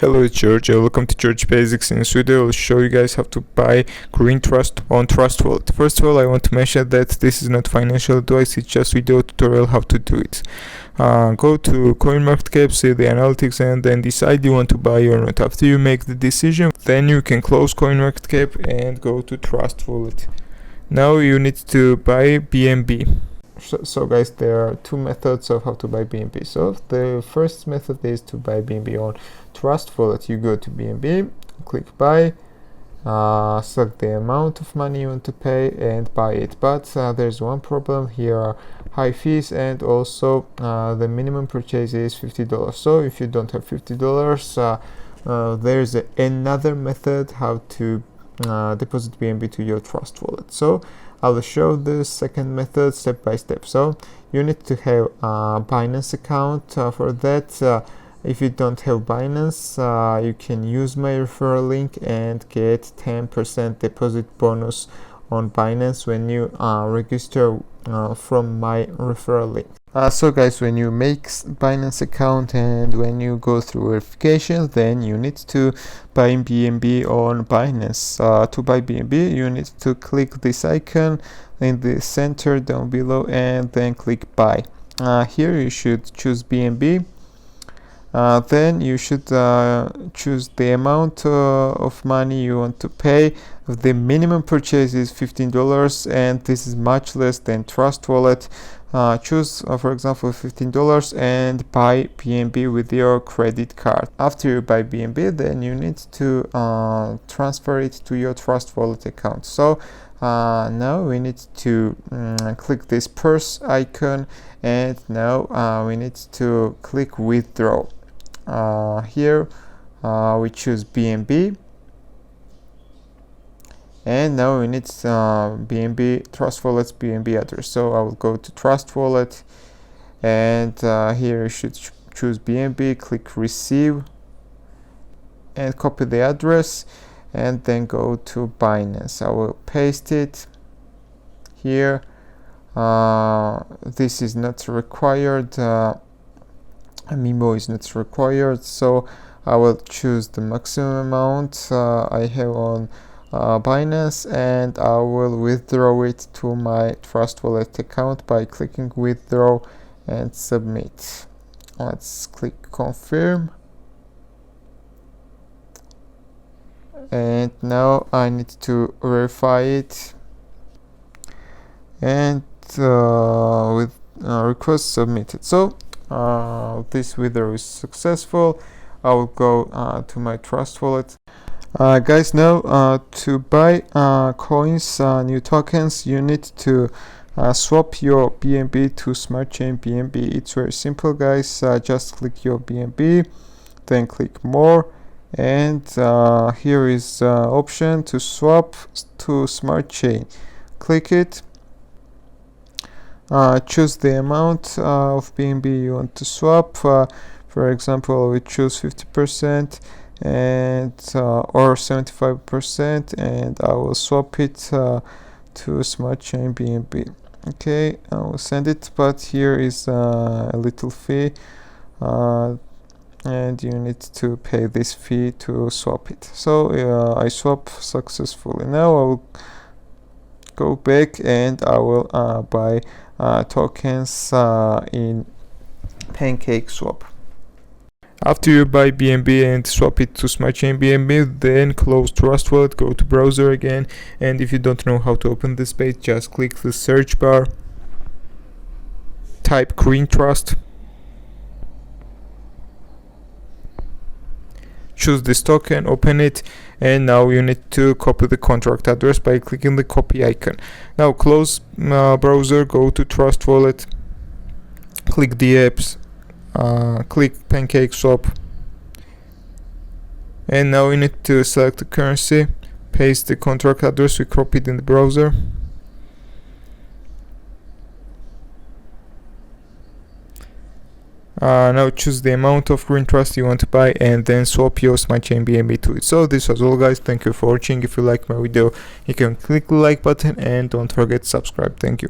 Hello, it's George. Welcome to George Basics. In this video, I'll show you guys how to buy GreenTrust on Trustwallet. First of all, I want to mention that this is not financial advice, it's just video tutorial how to do it. Go to CoinMarketCap, see the analytics, and then decide you want to buy or not. After you make the decision, then you can close CoinMarketCap and go to Trustwallet. Now you need to buy BNB. So guys, there are two methods of how to buy BNB. So the first method is to buy BNB on Trustwallet. You go to BNB, click buy, select the amount of money you want to pay and buy it. But there's one problem. Here are high fees, and also the minimum purchase is $50. So if you don't have $50, there's another method how to deposit BNB to your Trustwallet. So I'll show the second method step by step. So you need to have a Binance account. For that, if you don't have Binance, you can use my referral link and get 10% deposit bonus on Binance when you register from my referral link. So guys, when you make Binance account and when you go through verification, then you need to buy BNB on Binance. To buy BNB, you need to click this icon in the center down below and then click buy. Here you should choose BNB. Then you should choose the amount of money you want to pay. The minimum purchase is $15, and this is much less than Trustwallet. Choose for example $15 and buy BNB with your credit card. After you buy BNB, then you need to transfer it to your Trustwallet account. So now we need to click this purse icon, and now we need to click withdraw. Here we choose BNB, and now we need BNB Trustwallet's BNB address. So I will go to Trustwallet, and here you should choose BNB, click receive and copy the address, and then go to Binance. I will paste it here. This is not required. Memo is not required, so I will choose the maximum amount I have on Binance, and I will withdraw it to my Trustwallet account by clicking withdraw and submit. Let's click confirm, and now I need to verify it, and with request submitted. So this withdraw is successful. I will go to my Trustwallet. Guys, now to buy coins, new tokens, you need to swap your BNB to Smart Chain BNB. It's very simple, guys. Just click your BNB, then click more, and here is option to swap to Smart Chain. Click it. Choose the amount of BNB you want to swap. For example, we choose 50% and or 75%, and I will swap it to Smart Chain BNB. Okay, I will send it, but here is a little fee, and you need to pay this fee to swap it. So I swap successfully. Now I will go back and I will buy tokens in Pancakeswap. After you buy BNB and swap it to Smart Chain BNB, then close Trustwallet, go to browser again, and if you don't know how to open this page, just click the search bar, type GreenTrust, choose this token, open it, and now you need to copy the contract address by clicking the copy icon. Now close browser, go to Trustwallet, click the apps, click Pancakeswap, and now you need to select the currency, paste the contract address we copied in the browser, now choose the amount of GreenTrust you want to buy, and then swap your Smart Chain BNB to it. So this was all, guys. Thank you for watching. If you like my video, you can click the like button and don't forget to subscribe. Thank you.